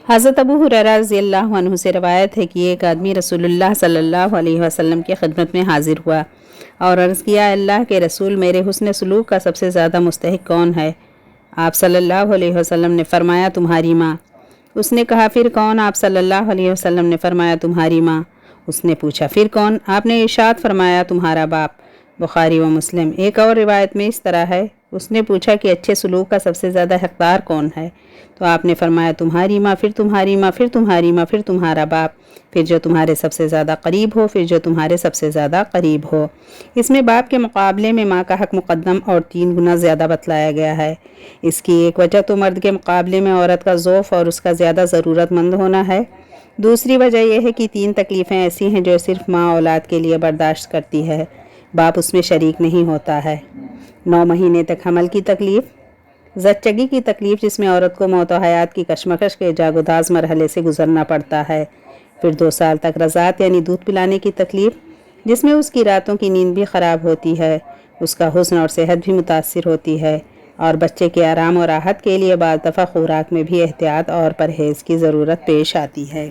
حضرت ابو ہریرہ رضی اللہ عنہ سے روایت ہے کہ ایک آدمی رسول اللہ صلی اللہ علیہ وسلم کی خدمت میں حاضر ہوا اور عرض کیا، اللہ کے رسول، میرے حسن سلوک کا سب سے زیادہ مستحق کون ہے؟ آپ صلی اللہ علیہ وسلم نے فرمایا، تمہاری ماں۔ اس نے کہا، پھر کون؟ آپ صلی اللہ علیہ وسلم نے فرمایا، تمہاری ماں۔ اس نے پوچھا، پھر کون؟ آپ نے ارشاد فرمایا، تمہارا باپ۔ بخاری و مسلم۔ ایک اور روایت میں اس طرح ہے، اس نے پوچھا کہ اچھے سلوک کا سب سے زیادہ حقدار کون ہے؟ تو آپ نے فرمایا، تمہاری ماں، پھر تمہاری ماں، پھر تمہاری ماں، پھر تمہارا باپ، پھر جو تمہارے سب سے زیادہ قریب ہو، پھر جو تمہارے سب سے زیادہ قریب ہو۔ اس میں باپ کے مقابلے میں ماں کا حق مقدم اور 3 گنا زیادہ بتلایا گیا ہے۔ اس کی ایک وجہ تو مرد کے مقابلے میں عورت کا ضعف اور اس کا زیادہ ضرورت مند ہونا ہے۔ دوسری وجہ یہ ہے کہ 3 تکلیفیں ایسی ہیں جو صرف ماں اولاد کے لیے برداشت کرتی ہے، باپ اس میں شریک نہیں ہوتا ہے۔ 9 مہینے تک حمل کی تکلیف، زچگی کی تکلیف جس میں عورت کو موت و حیات کی کشمکش کے جاگوداز مرحلے سے گزرنا پڑتا ہے، پھر 2 سال تک رضاعت یعنی دودھ پلانے کی تکلیف جس میں اس کی راتوں کی نیند بھی خراب ہوتی ہے، اس کا حسن اور صحت بھی متاثر ہوتی ہے، اور بچے کے آرام و راحت کے لیے بعض دفعہ خوراک میں بھی احتیاط اور پرہیز کی ضرورت پیش آتی ہے۔